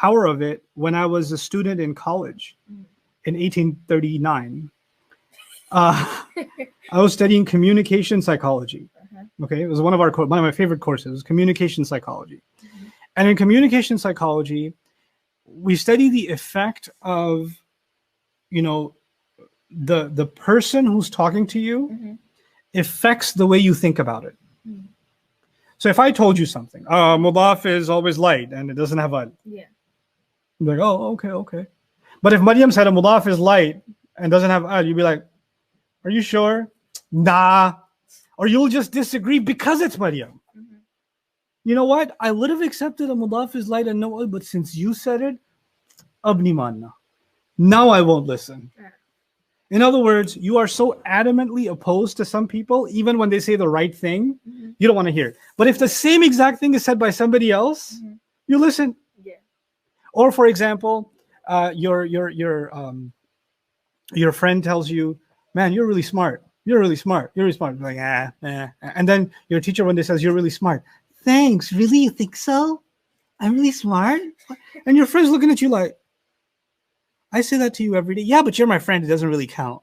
power of it when I was a student in college in 1839. I was studying communication psychology. Okay, it was one of my favorite courses, communication psychology. And in communication psychology, we study the effect of, the person who's talking to you affects the way you think about it. So if I told you something, mudaf is always light and it doesn't have al. Yeah. You'd be like, oh, okay. But if Maryam said a mudaf is light and doesn't have al, you'd be like, are you sure? Nah. Or you'll just disagree because it's Maryam. You know what? I would have accepted a mudaf is light and no al, but since you said it, abni manna. Now I won't listen. In other words, you are so adamantly opposed to some people, even when they say the right thing, you don't want to hear it. But if the same exact thing is said by somebody else, you listen. Yeah. Or for example, your friend tells you, man, you're really smart. You're really smart. You're really smart. You're like, And then your teacher one day says, you're really smart. Thanks. Really? You think so? I'm really smart? And your friend's looking at you like, I say that to you every day. Yeah, but you're my friend. It doesn't really count.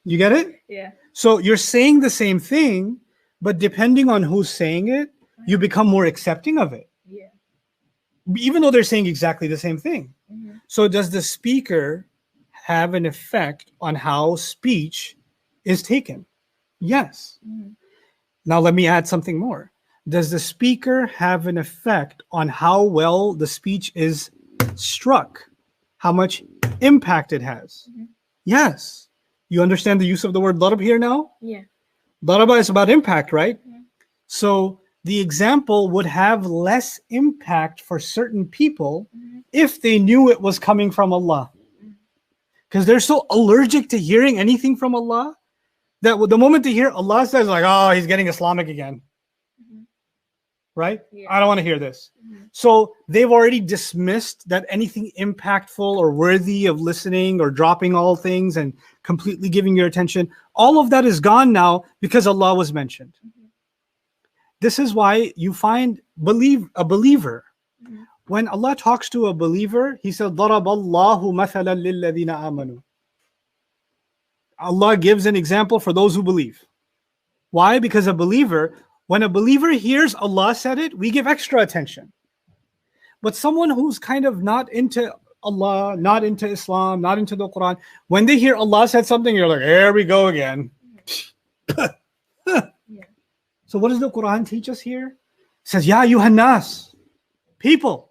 You get it? Yeah. So you're saying the same thing, but depending on who's saying it, you become more accepting of it. Yeah. Even though they're saying exactly the same thing. So does the speaker have an effect on how speech is taken? Yes. Now let me add something more. Does the speaker have an effect on how well the speech is struck? How much impact it has? Yes. You understand the use of the word darab here now? Yeah. Daraba is about impact, right? So the example would have less impact for certain people if they knew it was coming from Allah. Because they're so allergic to hearing anything from Allah that the moment they hear Allah says, like, oh, he's getting Islamic again. Right? Yeah. I don't want to hear this. So they've already dismissed that anything impactful or worthy of listening or dropping all things and completely giving your attention, all of that is gone now because Allah was mentioned. This is why you find a believer. When Allah talks to a believer, He said, ضَرَبَ اللَّهُ مَثَلًا لِلَّذِينَ آمَنُوا. Allah gives an example for those who believe. Why? Because when a believer hears Allah said it, we give extra attention. But someone who's kind of not into Allah, not into Islam, not into the Quran, when they hear Allah said something, you're like, here we go again. So what does the Quran teach us here? It says, Ya ayyuhan nas, people.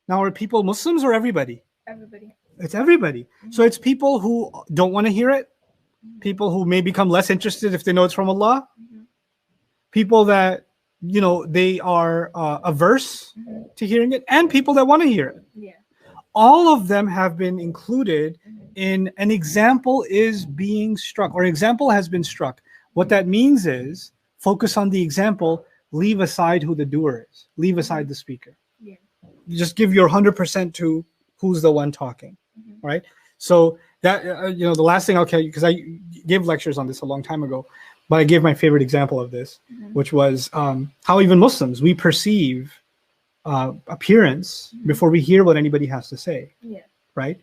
Now are people Muslims or everybody? Everybody. It's everybody. So it's people who don't want to hear it, people who may become less interested if they know it's from Allah, people that, they are averse to hearing it, and people that want to hear it. Yeah. All of them have been included in an example is being struck, or example has been struck. What that means is focus on the example, leave aside who the doer is, leave aside the speaker. Yeah. You just give your 100% to who's the one talking, right? So that, the last thing I'll tell you, because I gave lectures on this a long time ago, but I gave my favorite example of this, which was how even Muslims, we perceive appearance before we hear what anybody has to say, right?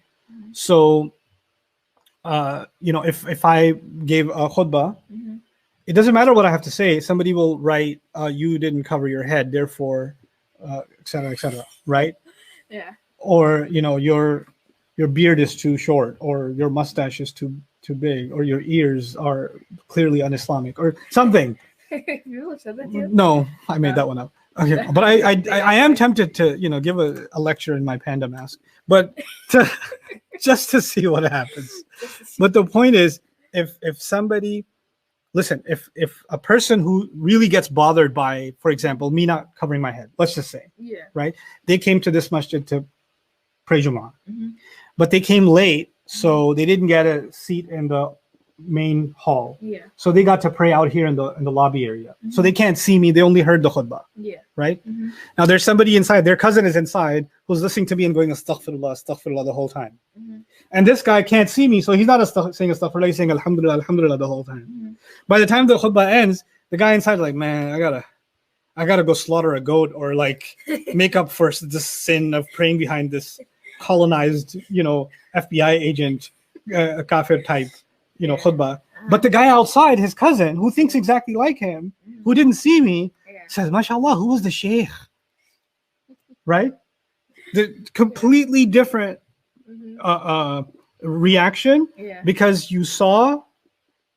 So, if I gave a khutbah, it doesn't matter what I have to say. Somebody will write, you didn't cover your head, therefore, et cetera, right? Yeah. Or, your beard is too short, or your mustache is too big, or your ears are clearly un-Islamic, or something. You said that too? No, I made that one up. Okay, but I am tempted to give a lecture in my panda mask, but just to see what happens. But the point is, if somebody, listen, if a person who really gets bothered by, for example, me not covering my head, let's just say, right? They came to this masjid to pray Jummah, but they came late, so they didn't get a seat in the main hall. So they got to pray out here in the lobby area. So they can't see me. They only heard the khutbah. Right? Now there's somebody inside, their cousin is inside, who's listening to me and going astaghfirullah, astaghfirullah the whole time. And this guy can't see me, so he's not saying astaghfirullah, he's saying alhamdulillah, alhamdulillah the whole time. By the time the khutbah ends, the guy inside is like, man, I gotta I gotta go slaughter a goat or like make up for the sin of praying behind this colonized, FBI agent, kafir type, khutbah. But the guy outside, his cousin, who thinks exactly like him, who didn't see me, says, "MashaAllah, who was the sheikh?" Right? The completely different reaction because you saw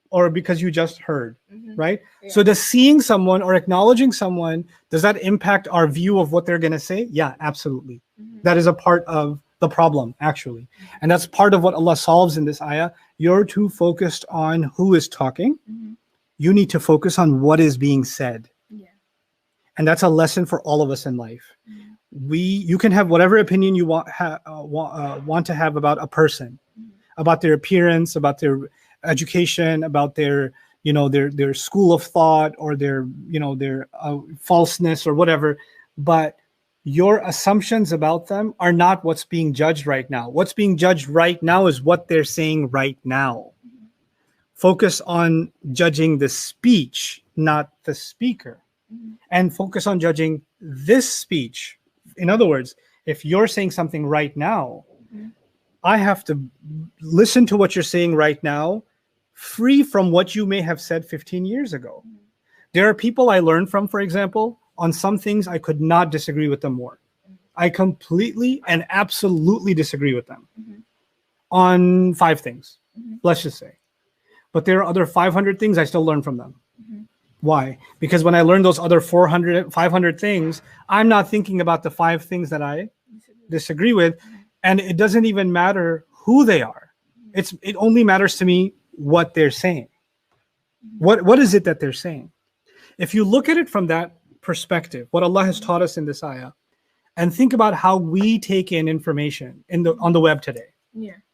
or because you just heard, right? So does seeing someone or acknowledging someone, does that impact our view of what they're going to say? Yeah, absolutely. That is a part of the problem, actually. And that's part of what Allah solves in this ayah. You're too focused on who is talking. You need to focus on what is being said. And that's a lesson for all of us in life. You can have whatever opinion you want to have about a person, about their appearance, about their education, about their their school of thought or their falseness or whatever, but your assumptions about them are not what's being judged right now. What's being judged right now is what they're saying right now. Focus on judging the speech, not the speaker, and focus on judging this speech. In other words, if you're saying something right now, I have to listen to what you're saying right now, free from what you may have said 15 years ago. There are people I learned from, for example, on some things I could not disagree with them more. I completely and absolutely disagree with them on 5 things, let's just say. But there are other 500 things I still learn from them. Why? Because when I learn those other 500 things, I'm not thinking about the 5 things that I disagree with. And it doesn't even matter who they are. It only matters to me what they're saying. What is it that they're saying? If you look at it from that perspective, what Allah has taught us in this ayah, and think about how we take in information on the web today,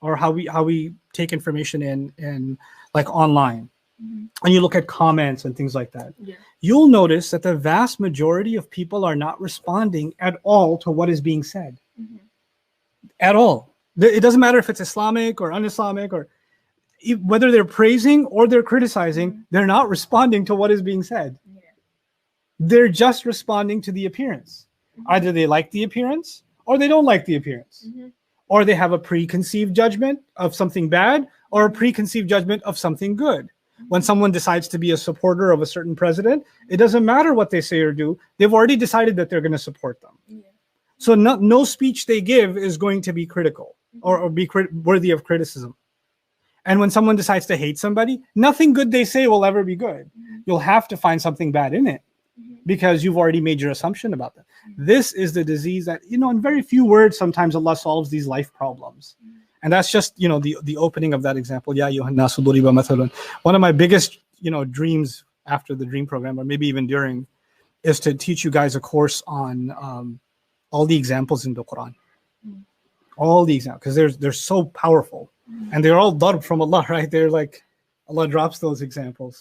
or how we take information in like online, and you look at comments and things like that, you'll notice that the vast majority of people are not responding at all to what is being said. At all. It doesn't matter if it's Islamic or un-Islamic or whether they're praising or they're criticizing, they're not responding to what is being said. They're just responding to the appearance. Either they like the appearance or they don't like the appearance. Or they have a preconceived judgment of something bad or a preconceived judgment of something good. When someone decides to be a supporter of a certain president, it doesn't matter what they say or do. They've already decided that they're going to support them. So no speech they give is going to be critical or be worthy of criticism. And when someone decides to hate somebody, nothing good they say will ever be good. You'll have to find something bad in it because you've already made your assumption about them. This is the disease that, in very few words, sometimes Allah solves these life problems. And that's just, the opening of that example. Ya ayyuhan nasu duriba mathalun. One of my biggest, dreams after the dream program, or maybe even during, is to teach you guys a course on all the examples in the Quran. All the examples, because they're so powerful. And they're all darb from Allah, right? They're like, Allah drops those examples.